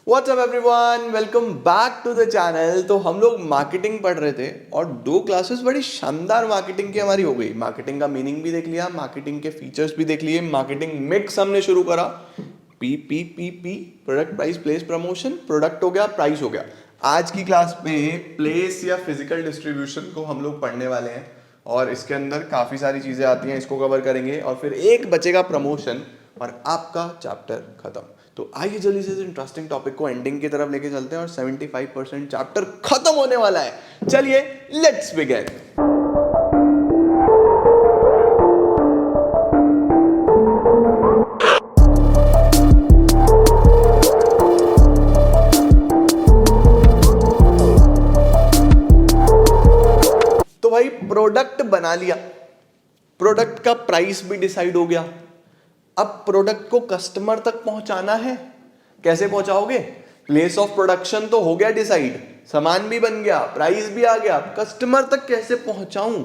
WhatsApp everyone, welcome back to the channel. तो हम लोग मार्केटिंग पढ़ रहे थे और दो क्लासेस बड़ी शानदार मार्केटिंग की हमारी हो गई। मार्केटिंग का मीनिंग भी देख लिया, मार्केटिंग के फीचर्स भी देख लिए, मार्केटिंग मिक्स हमने शुरू करा। P P P P product price place promotion, product हो गया, प्राइस हो गया। आज की क्लास में प्लेस या फिजिकल डिस्ट्रीब्यूशन को हम लोग पढ़ने वाले हैं और इसके अंदर काफ़ी सारी चीज़ें आती हैं, इसको कवर करेंगे और फिर एक बचेगा प्रमोशन और आपका चैप्टर खत्म। तो आइए जल्दी से इस इंटरेस्टिंग टॉपिक को एंडिंग की तरफ लेके चलते हैं और 75% चैप्टर खत्म होने वाला है। चलिए लेट्स बिगिन। तो भाई प्रोडक्ट बना लिया, प्रोडक्ट का प्राइस भी डिसाइड हो गया। अब प्रोडक्ट को कस्टमर तक पहुंचाना है, कैसे पहुंचाओगे? प्लेस ऑफ प्रोडक्शन तो हो गया डिसाइड, सामान भी बन गया, प्राइस भी आ गया, कस्टमर तक कैसे पहुंचाऊं?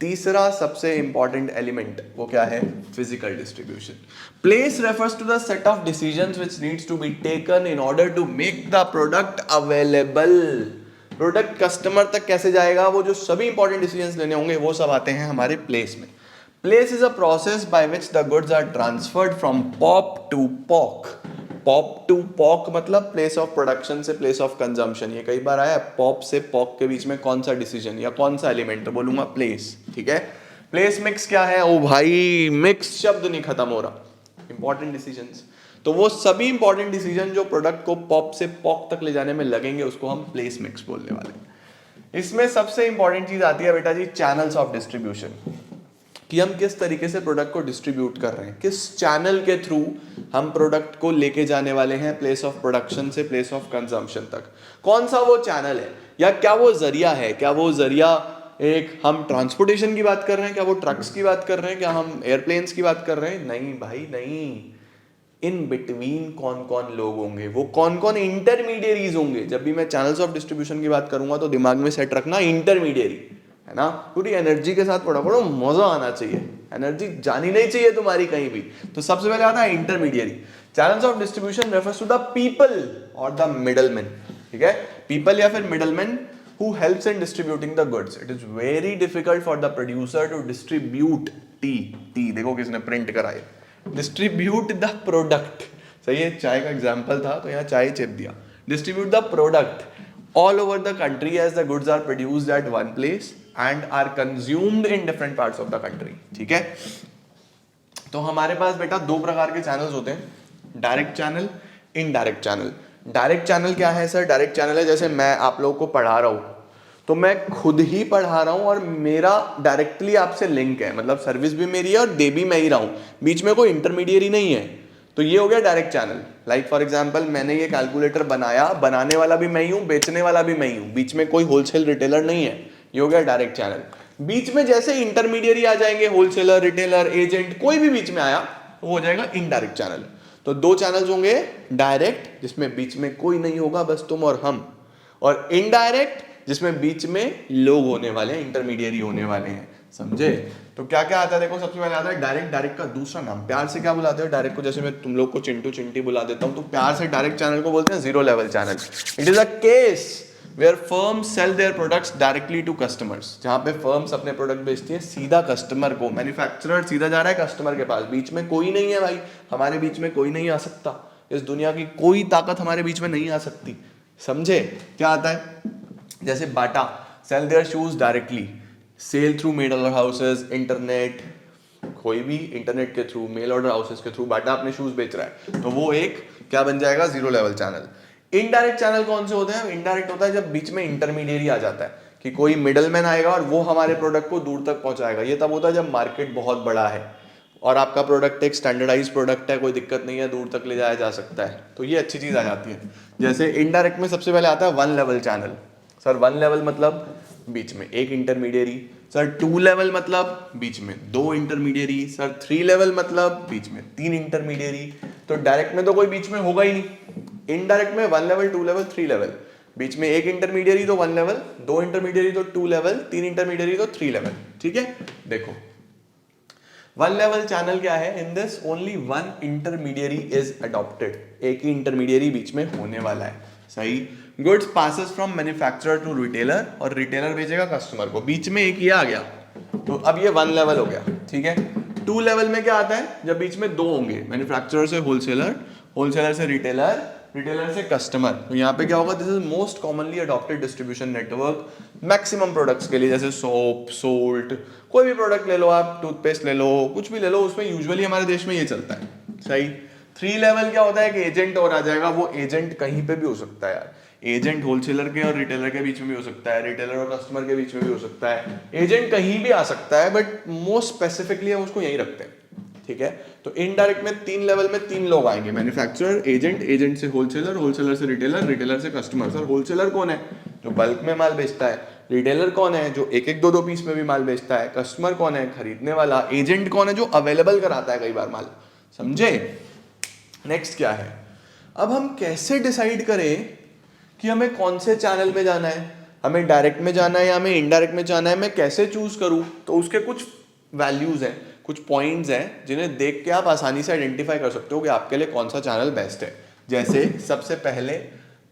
तीसरा सबसे इंपॉर्टेंट एलिमेंट वो क्या है? Physical distribution. Place refers to the set of decisions which needs to be taken in order to make the product available. Product customer तक कैसे जाएगा, वो जो सभी इंपॉर्टेंट डिसीजंस लेने होंगे वो सब आते हैं हमारे प्लेस में। Place is a process by which the goods are transferred from POP to POC. POP to POC मतलब प्लेस ऑफ प्रोडक्शन से प्लेस ऑफ कंजम्पशन। ये कई बार आया, POP से POC के बीच में कौन सा डिसीजन या कौन सा एलिमेंट, तो बोलूंगा प्लेस। ठीक है, प्लेस मिक्स क्या है? ओ भाई, मिक्स शब्द नहीं खत्म हो रहा। इंपॉर्टेंट डिसीजंस, तो वो सभी इंपॉर्टेंट डिसीजन जो प्रोडक्ट को POP से POC तक ले जाने में लगेंगे उसको हम प्लेस मिक्स बोलने वाले हैं। इसमें सबसे इंपॉर्टेंट चीज आती है बेटा जी, चैनल्स ऑफ डिस्ट्रीब्यूशन, कि हम किस तरीके से प्रोडक्ट को डिस्ट्रीब्यूट कर रहे हैं, किस चैनल के थ्रू हम प्रोडक्ट को लेके जाने वाले हैं प्लेस ऑफ प्रोडक्शन से प्लेस ऑफ कंजम्पशन तक। कौन सा वो चैनल है या क्या वो जरिया है? क्या वो जरिया एक हम ट्रांसपोर्टेशन की बात कर रहे हैं, क्या वो ट्रक्स की बात कर रहे हैं, क्या हम एयरप्लेन्स की बात कर रहे हैं? नहीं भाई नहीं। इन बिटवीन कौन कौन लोग होंगे, वो कौन कौन इंटरमीडियरीज होंगे। जब भी मैं चैनल्स ऑफ डिस्ट्रीब्यूशन की बात करूंगा तो दिमाग में सेट रखना इंटरमीडियरी, है ना? पूरी एनर्जी के साथ पढ़ो, पढ़ो, मजा आना चाहिए, एनर्जी जानी नहीं चाहिए तुम्हारी कहीं भी। तो सबसे पहले आता है intermediary. Channels of distribution refers to the people और द मिडलमैन। ठीक है, पीपल या फिर middleman who helps in distributing the goods. It is very difficult for the producer to distribute देखो किसने प्रिंट करा है, distribute the product। सही है, चाय का एग्जांपल था तो यहाँ चाय चिप दिया। distribute the product all over the country as the goods are produced at one place and are consumed in different parts of the country। ठीक है, तो हमारे पास बेटा दो प्रकार के चैनल्स होते हैं, direct channel, indirect channel. Direct channel क्या है सर? डायरेक्ट चैनल है जैसे मैं आप लोगों को पढ़ा रहा हूँ तो मैं खुद ही पढ़ा रहा हूँ और मेरा डायरेक्टली आपसे लिंक है, मतलब सर्विस भी मेरी है और दे भी मैं ही रहा हूँ, बीच में कोई इंटरमीडियरी नहीं है। तो ये हो गया direct channel. Like for example मैंने ये कैलकुलेटर बनाया, बनाने वाला भी मैं ही हूँ, बेचने वाला भी मैं ही हूँ, बीच में कोई होलसेल रिटेलर नहीं है। ये हो गया डायरेक्ट चैनल। बीच में जैसे इंटरमीडियरी आ जाएंगे, होलसेलर, रिटेलर, एजेंट, कोई भी बीच में आया तो वो हो जाएगा इनडायरेक्ट चैनल। तो दो चैनल्स होंगे, डायरेक्ट जिसमें बीच में कोई नहीं होगा बस तुम और हम, और इनडायरेक्ट जिसमें बीच में लोग होने वाले हैं, इंटरमीडियरी होने वाले हैं। समझे? तो क्या क्या आता है देखो, सबसे पहले आता है डायरेक्ट। डायरेक्ट का दूसरा नाम, प्यार से क्या बुलाते हो डायरेक्ट को? जैसे मैं तुम लोग को चिंटू चिंटी बुला देता हूं तो प्यार से डायरेक्ट चैनल को बोलते हैं zero level channel. It is a case where firms sell their products directly to customers, जहां पे फर्म्स अपने प्रोडक्ट बेचती है सीधा कस्टमर को। मैन्युफैक्चरर सीधा जा रहा है कस्टमर के पास, बीच में कोई नहीं है भाई, हमारे बीच में कोई नहीं आ सकता, इस दुनिया की कोई ताकत हमारे बीच में नहीं आ सकती। समझे? क्या आता है, जैसे Bata sell their shoes directly, sell through mail order houses, internet, कोई भी इंटरनेट के थ्रू, मेल ऑर्डर हाउसेस के थ्रू बाटा अपने शूज बेच रहा है, तो वो एक क्या बन जाएगा? Zero level channel. Indirect channel कौन से होते हैं? इनडायरेक्ट होता है जब बीच में इंटरमीडियरी आ जाता है, कि कोई मिडलमैन आएगा और वो हमारे प्रोडक्ट को दूर तक पहुंचाएगा। ये तब होता है जब मार्केट बहुत बड़ा है और आपका प्रोडक्ट एक स्टैंडर्डाइज प्रोडक्ट है, कोई दिक्कत नहीं है, दूर तक ले जाया जा सकता है, तो ये अच्छी चीज आ जाती है। जैसे इनडायरेक्ट में सबसे पहले आता है one level channel. Sir one level मतलब बीच में एक इंटरमीडियरी। सर टू लेवल मतलब बीच में दो इंटरमीडियरी। सर थ्री लेवल मतलब बीच में तीन इंटरमीडियरी। तो डायरेक्ट में तो कोई बीच में होगा ही नहीं। इनडायरेक्ट में one level, two level, three level, बीच में एक इंटरमीडियरी तो वन लेवल, दो इंटरमीडियरी तो टू लेवल, तीन इंटरमीडियरी तो थ्री लेवल। ठीक है, देखो वन लेवल चैनल क्या है? In this only one intermediary is adopted, एक ही इंटरमीडियरी बीच में होने वाला है, सही। Goods passes from manufacturer to retailer, और रिटेलर भेजेगा कस्टमर को, बीच में एक ये आ गया, तो अब ये वन लेवल हो गया, ठीक है। टू लेवल में क्या आता है? जब बीच में दो होंगे, मैन्युफैक्चरर से होलसेलर, होलसेलर से रिटेलर, रिटेलर से कस्टमर। तो यहाँ पे क्या होगा? This is most commonly adopted distribution network maximum products के लिए, जैसे सोप, सोल्ट, कोई भी प्रोडक्ट ले लो आप, टूथपेस्ट ले लो, कुछ भी ले लो, उसमें यूजुअली हमारे देश में ये चलता है, सही। थ्री लेवल क्या होता है? कि एजेंट और आ जाएगा, वो एजेंट कहीं पे भी हो सकता है यार, एजेंट होलसेलर के और रिटेलर के बीच में भी हो सकता है, रिटेलर और कस्टमर के बीच में भी हो सकता है, एजेंट कहीं भी आ सकता है, बट मोस्ट स्पेसिफिकली हम उसको यहीं रखते हैं, ठीक है। तो इनडायरेक्ट में तीन लेवल में तीन लोग आएंगे, मैन्युफैक्चरर, एजेंट, एजेंट से होलसेलर, होलसेलर से रिटेलर, रिटेलर से कस्टमर। सर होलसेलर कौन है? जो बल्क में माल बेचता है। रिटेलर कौन है? जो एक एक दो दो पीस में भी माल बेचता है। कस्टमर कौन है? खरीदने वाला। एजेंट कौन है? जो अवेलेबल कराता है कई बार माल, समझे। नेक्स्ट क्या है? अब हम कैसे डिसाइड करें कि हमें कौन से चैनल में जाना है, हमें डायरेक्ट में जाना है या हमें इनडायरेक्ट में जाना है, मैं कैसे चूज करूं? तो उसके कुछ वैल्यूज हैं, कुछ पॉइंट्स हैं जिन्हें देख के आप आसानी से आइडेंटिफाई कर सकते हो कि आपके लिए कौन सा चैनल बेस्ट है। जैसे सबसे पहले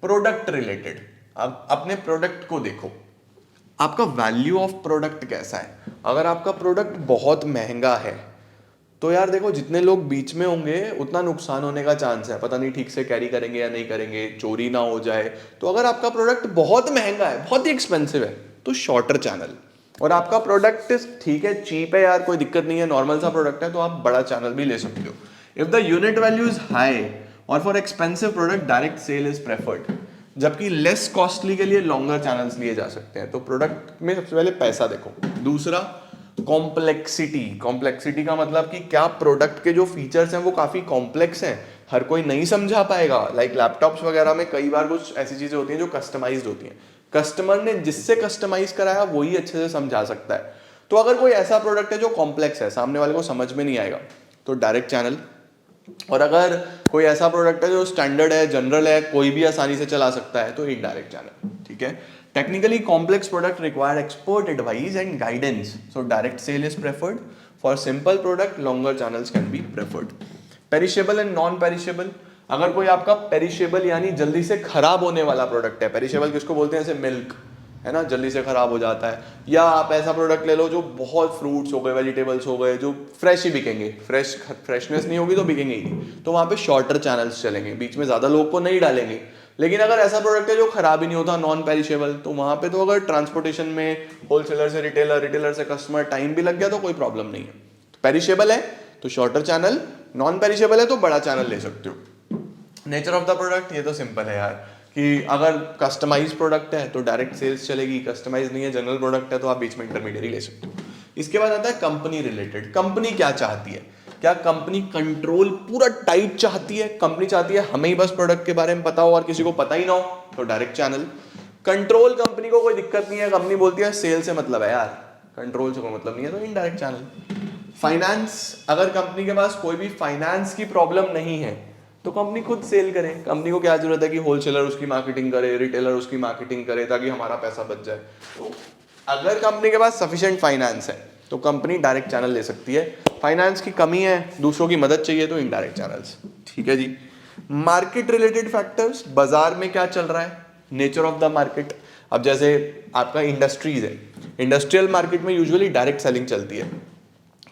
प्रोडक्ट रिलेटेड, अब अपने प्रोडक्ट को देखो, आपका वैल्यू ऑफ प्रोडक्ट कैसा है। अगर आपका प्रोडक्ट बहुत महंगा है तो यार देखो, जितने लोग बीच में होंगे उतना नुकसान होने का चांस है, पता नहीं ठीक से कैरी करेंगे या नहीं करेंगे, चोरी ना हो जाए। तो अगर आपका प्रोडक्ट बहुत महंगा है, बहुत ही एक्सपेंसिव है, तो शॉर्टर चैनल। और आपका प्रोडक्ट ठीक है, चीप है यार, कोई दिक्कत नहीं है, नॉर्मल सा प्रोडक्ट है, तो आप बड़ा चैनल भी ले सकते हो। If the unit value is high और for expensive product direct sale is preferred, जबकि लेस कॉस्टली के लिए लॉन्गर चैनल्स लिए जा सकते हैं। तो प्रोडक्ट में सबसे पहले पैसा देखो। दूसरा कॉम्प्लेक्सिटी, कॉम्प्लेक्सिटी का मतलब कि क्या प्रोडक्ट के जो फीचर्स हैं वो काफ़ी कॉम्प्लेक्स हैं, हर कोई नहीं समझा पाएगा। लाइक लैपटॉप्स वगैरह में कई बार कुछ ऐसी चीज़ें होती हैं जो कस्टमाइज्ड होती हैं, कस्टमर ने जिससे कस्टमाइज कराया वही अच्छे से समझा सकता है। तो अगर कोई ऐसा प्रोडक्ट है जो कॉम्प्लेक्स है, सामने वाले को समझ में नहीं आएगा, तो डायरेक्ट चैनल। और अगर कोई ऐसा प्रोडक्ट है जो स्टैंडर्ड है, जनरल है, कोई भी आसानी से चला सकता है, तो इनडायरेक्ट चैनल, ठीक है। Technically complex product require expert advice and guidance, so direct sale is preferred. For simple product longer channels can be preferred. Perishable and non perishable, अगर कोई आपका पेरिशेबल यानी जल्दी से खराब होने वाला प्रोडक्ट है, पेरिशेबल किसको बोलते हैं? जैसे मिल्क है ना, जल्दी से खराब हो जाता है। या आप ऐसा प्रोडक्ट ले लो जो बहुत फ्रूट्स हो गए, वेजिटेबल्स हो गए, जो फ्रेश ही बिकेंगे, फ्रेशनेस नहीं होगी तो बिकेंगे ही नहीं, तो वहाँ पे शॉर्टर चैनल्स चलेंगे, बीच में ज़्यादा लोग को नहीं डालेंगे। लेकिन अगर ऐसा प्रोडक्ट है जो खराब ही नहीं होता, नॉन पेरिशेबल, तो वहाँ पे तो अगर ट्रांसपोर्टेशन में होलसेलर से रिटेलर, रिटेलर से कस्टमर टाइम भी लग गया तो कोई प्रॉब्लम नहीं है। पेरिशेबल है तो शॉर्टर चैनल, नॉन पेरिशेबल है तो बड़ा चैनल ले सकते हो। नेचर ऑफ द प्रोडक्ट, ये तो सिंपल है यार, कि अगर कस्टमाइज प्रोडक्ट है तो डायरेक्ट सेल्स चलेगी, कस्टमाइज नहीं है, जनरल प्रोडक्ट है, तो आप बीच में इंटरमीडियरी ले सकते हो। इसके बाद आता है कंपनी रिलेटेड। कंपनी क्या चाहती है? क्या कंपनी कंट्रोल पूरा टाइट चाहती है? कंपनी चाहती है हमें ही बस प्रोडक्ट के बारे में पता हो और किसी को पता ही ना हो, तो डायरेक्ट चैनल। कंट्रोल कंपनी को कोई दिक्कत नहीं है, कंपनी बोलती है सेल से मतलब है यार, कंट्रोल से कोई मतलब नहीं है, तो इनडायरेक्ट चैनल। फाइनेंस, अगर कंपनी के पास कोई भी फाइनेंस की प्रॉब्लम नहीं है तो कंपनी खुद सेल करे। कंपनी को क्या जरूरत है कि होलसेलर उसकी मार्केटिंग करे, रिटेलर उसकी मार्केटिंग करे, ताकि हमारा पैसा बच जाए। तो अगर कंपनी के पास सफिशिएंट फाइनेंस है तो कंपनी डायरेक्ट चैनल ले सकती है। फाइनेंस की कमी है, दूसरों की मदद चाहिए, तो इनडायरेक्ट चैनल्स, ठीक है जी। मार्केट रिलेटेड फैक्टर्स, बाजार में क्या चल रहा है, नेचर ऑफ द मार्केट। अब जैसे आपका इंडस्ट्रीज है, इंडस्ट्रियल मार्केट में यूजुअली डायरेक्ट सेलिंग चलती है,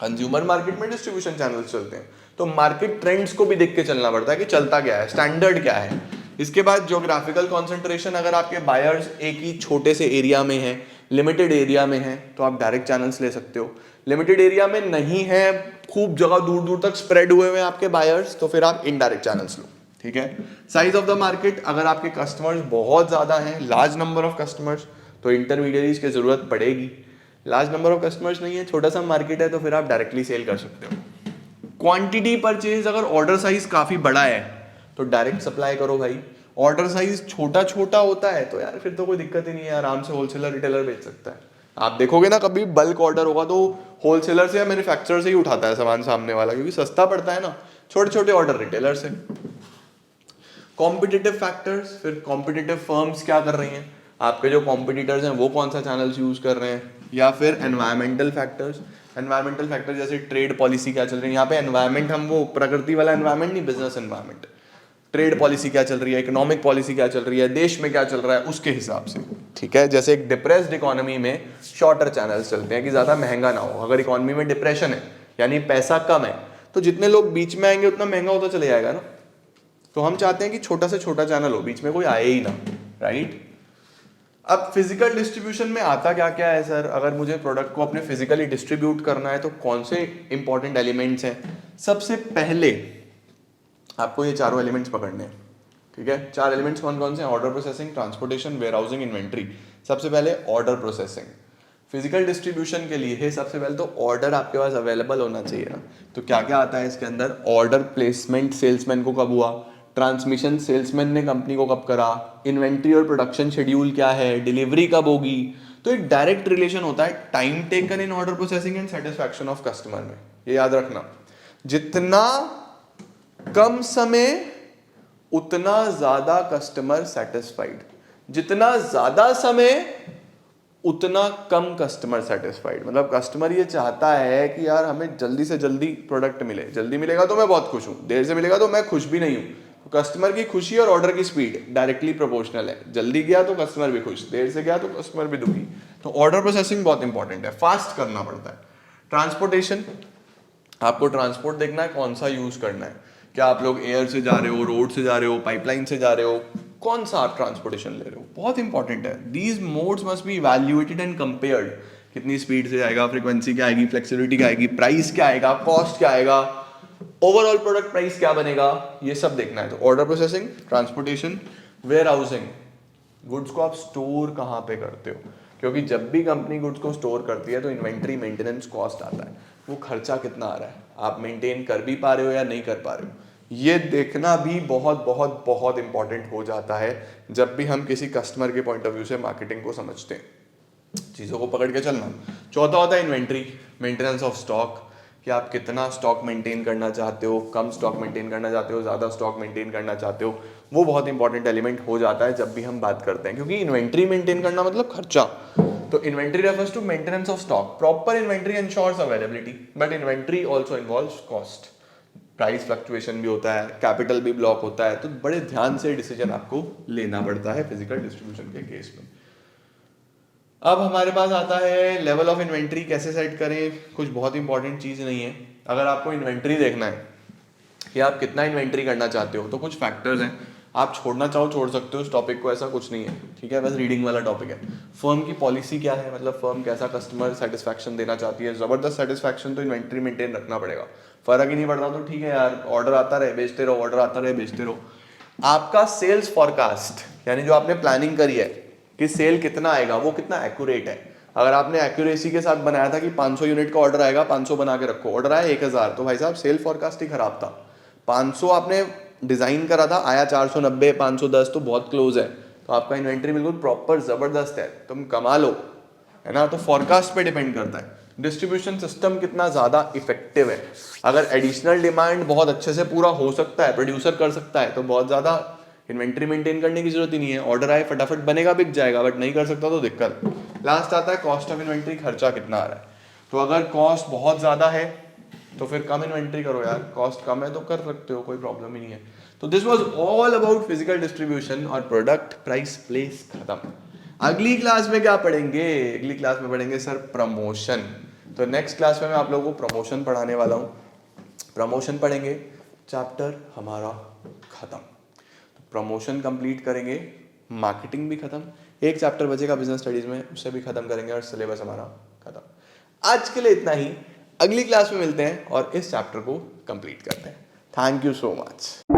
कंज्यूमर मार्केट में डिस्ट्रीब्यूशन चैनल्स चलते हैं। तो मार्केट ट्रेंड्स को भी देख के चलना पड़ता है कि चलता क्या है, स्टैंडर्ड क्या है। इसके बाद ज्योग्राफिकल कॉन्सेंट्रेशन, अगर आपके बायर्स एक ही छोटे से एरिया में है, लिमिटेड एरिया में है, तो आप डायरेक्ट चैनल्स ले सकते हो। लिमिटेड एरिया में नहीं है, खूब जगह दूर दूर तक स्प्रेड हुए हुए हैं आपके बायर्स, तो फिर आप इनडायरेक्ट चैनल्स लो, ठीक है। साइज ऑफ द मार्केट, अगर आपके कस्टमर्स बहुत ज्यादा हैं, लार्ज नंबर ऑफ कस्टमर्स, तो इंटरमीडियरीज की जरूरत पड़ेगी। लार्ज नंबर ऑफ कस्टमर्स नहीं है, छोटा सा मार्केट है, तो फिर आप डायरेक्टली सेल कर सकते हो। क्वांटिटी परचेज, अगर ऑर्डर साइज काफी बड़ा है तो डायरेक्ट सप्लाई करो भाई। ऑर्डर साइज छोटा छोटा होता है तो यार फिर तो कोई दिक्कत ही नहीं है, आराम से होलसेलर रिटेलर बेच सकता है। आप देखोगे ना, कभी बल्क ऑर्डर होगा तो होलसेलर से या मैन्युफैक्चरर से ही उठाता है सामान सामने वाला, क्योंकि सस्ता पड़ता है ना। छोटे छोटे ऑर्डर रिटेलर से। कॉम्पिटिटिव फैक्टर्स, फिर कॉम्पिटिटिव फर्म्स क्या कर रही हैं, आपके जो कॉम्पिटिटर्स हैं वो कौन सा चैनल्स यूज कर रहे हैं। या फिर एनवायरमेंटल फैक्टर्स, एनवायरमेंटल फैक्टर जैसे ट्रेड पॉलिसी क्या चल रही है, यहाँ पे एनवायरमेंट हम वो प्रकृति वाला एनवायरमेंट नहीं, बिजनेस एनवायरमेंट, ट्रेड पॉलिसी क्या चल रही है, इकोनॉमिक पॉलिसी क्या चल रही है, देश में क्या चल रहा है उसके हिसाब से, ठीक है। जैसे एक डिप्रेस्ड इकोनॉमी में शॉर्टर चैनल्स चलते हैं कि ज्यादा महंगा ना हो। अगर इकोनॉमी में डिप्रेशन है यानी पैसा कम है तो जितने लोग बीच में आएंगे उतना महंगा होता चले जाएगा ना। तो हम चाहते हैं कि छोटा से छोटा चैनल हो, बीच में कोई आए ही ना, राइट। अब फिजिकल डिस्ट्रीब्यूशन में आता क्या क्या है सर, अगर मुझे प्रोडक्ट को अपने फिजिकली डिस्ट्रीब्यूट करना है तो कौन से इंपॉर्टेंट एलिमेंट्स हैं। सबसे पहले आपको ये चारों एलिमेंट्स पकड़ने हैं, ठीक है। 4 एलिमेंट्स कौन कौन से हैं, order processing, transportation, warehousing, inventory. सबसे पहले ऑर्डर प्रोसेसिंग। फिजिकल डिस्ट्रीब्यूशन के लिए सबसे पहले तो ऑर्डर आपके पास अवेलेबल होना चाहिए ना। तो क्या क्या आता है इसके अंदर, ऑर्डर प्लेसमेंट सेल्समैन को कब हुआ, ट्रांसमिशन सेल्समैन ने कंपनी को कब करा, इन्वेंट्री और प्रोडक्शन शेड्यूल क्या है, डिलीवरी कब होगी। तो एक डायरेक्ट रिलेशन होता है time taken in order processing and satisfaction of customer में। ये याद रखना, जितना कम समय उतना ज्यादा कस्टमर सेटिस्फाइड, जितना ज्यादा समय उतना कम कस्टमर सेटिस्फाइड। मतलब कस्टमर ये चाहता है कि यार हमें जल्दी से जल्दी प्रोडक्ट मिले, जल्दी मिलेगा तो मैं बहुत खुश हूं, देर से मिलेगा तो मैं खुश भी नहीं हूं। तो कस्टमर की खुशी और ऑर्डर की स्पीड डायरेक्टली प्रोपोर्शनल है, जल्दी गया तो कस्टमर भी खुश, देर से गया तो कस्टमर भी दुखी। तो ऑर्डर प्रोसेसिंग बहुत इंपॉर्टेंट है, फास्ट करना पड़ता है। ट्रांसपोर्टेशन, आपको ट्रांसपोर्ट देखना है कौन सा यूज करना है, क्या आप लोग एयर से जा रहे हो, रोड से जा रहे हो, पाइपलाइन से जा रहे हो, कौन सा आप ट्रांसपोर्टेशन ले रहे हो, बहुत इंपॉर्टेंट है। These modes must be evaluated and compared. कितनी स्पीड से जाएगा, फ्रीक्वेंसी क्या आएगी, फ्लेक्सिबिलिटी क्या आएगी, प्राइस क्या आएगा, कॉस्ट क्या आएगा, ओवरऑल प्रोडक्ट प्राइस क्या बनेगा, ये सब देखना है। तो order processing, transportation, warehousing, goods को आप स्टोर कहाँ पे करते हो, क्योंकि जब भी कंपनी गुड्स को स्टोर करती है तो इन्वेंट्री मेंटेनेंस कॉस्ट आता है, वो खर्चा कितना आ रहा है, आप मेंटेन कर भी पा रहे हो या नहीं कर पा रहे हो, ये देखना भी बहुत बहुत बहुत इंपॉर्टेंट हो जाता है जब भी हम किसी कस्टमर के पॉइंट ऑफ व्यू से मार्केटिंग को समझते हैं। चीज़ों को पकड़ के चलना। चौथा होता है इन्वेंट्री, मेंटेनेंस ऑफ स्टॉक, कि आप कितना स्टॉक मेंटेन करना चाहते हो, कम स्टॉक मेंटेन करना चाहते हो, ज़्यादा स्टॉक मेंटेन करना चाहते हो, वो बहुत इंपॉर्टेंट एलिमेंट हो जाता है जब भी हम बात करते हैं, क्योंकि इन्वेंट्री मेंटेन करना मतलब खर्चा। तो inventory refers to maintenance of stock, proper inventory ensures availability, but inventory also involves cost, price fluctuation भी होता है, कैपिटल भी ब्लॉक होता है, तो बड़े ध्यान से डिसीजन आपको लेना पड़ता है फिजिकल डिस्ट्रीब्यूशन के केस में। अब हमारे पास आता है लेवल ऑफ इन्वेंट्री कैसे सेट करें, कुछ बहुत इंपॉर्टेंट चीज़ नहीं है। अगर आपको इन्वेंट्री देखना है कि आप कितना इन्वेंट्री करना चाहते हो तो कुछ फैक्टर्स हैं, आप छोड़ना चाहो छोड़ सकते हो इस टॉपिक को, ऐसा कुछ नहीं है, ठीक है, बस रीडिंग वाला टॉपिक है। फर्म की पॉलिसी क्या है, मतलब फर्म कैसा कस्टमर सेटिस्फैक्शन देना चाहती है, जबरदस्त सेटिस्फैक्शन तो इन्वेंट्री मेंटेन रखना पड़ेगा, फर्क ही नहीं पड़ता तो ठीक है यार, ऑर्डर आता रहे बेचते रहो, ऑर्डर आता रहे बेचते रहो। आपका सेल्स फॉरकास्ट, यानी जो आपने प्लानिंग करी है कि सेल कितना आएगा, वो कितना एक्यूरेट है। अगर आपने एक्यूरेसी के साथ बनाया था कि 500 यूनिट का ऑर्डर आएगा, 500 बना के रखो, ऑर्डर आया 1000, तो भाई साहब सेल फॉरकास्ट ही खराब था। 500 आपने डिजाइन करा था, आया 490, 510 तो बहुत क्लोज है, तो आपका इन्वेंट्री बिल्कुल प्रॉपर जबरदस्त है, तुम कमा लो, है ना। तो फॉरकास्ट पे डिपेंड करता है। डिस्ट्रीब्यूशन सिस्टम कितना ज्यादा इफेक्टिव है, अगर एडिशनल डिमांड बहुत अच्छे से पूरा हो सकता है, प्रोड्यूसर कर सकता है, तो बहुत ज्यादा इन्वेंट्री मेंटेन करने की जरूरत ही नहीं है, ऑर्डर आए फटाफट बनेगा बिक जाएगा, बट नहीं कर सकता तो दिक्कत। लास्ट आता है कॉस्ट ऑफ इन्वेंट्री, खर्चा कितना आ रहा है। तो अगर कॉस्ट बहुत ज्यादा है तो फिर कम इन्वेंट्री करो यार, कॉस्ट कम है तो कर सकते हो, कोई प्रॉब्लम ही नहीं है। तो this was all about physical distribution और प्रोडक्ट प्राइस प्लेस खत्म। अगली क्लास में क्या पढ़ेंगे, अगली क्लास में पढ़ेंगे सर प्रमोशन। तो नेक्स्ट क्लास में मैं आप लोगों को प्रमोशन पढ़ाने वाला हूँ, प्रमोशन पढ़ेंगे, चैप्टर हमारा खत्म। प्रमोशन कंप्लीट करेंगे, मार्केटिंग भी खत्म, एक चैप्टर बचेगा बिजनेस स्टडीज में, उसे भी खत्म करेंगे और सिलेबस हमारा खत्म। आज के लिए इतना ही, अगली क्लास में मिलते हैं और इस चैप्टर को कंप्लीट करते हैं। Thank you so much.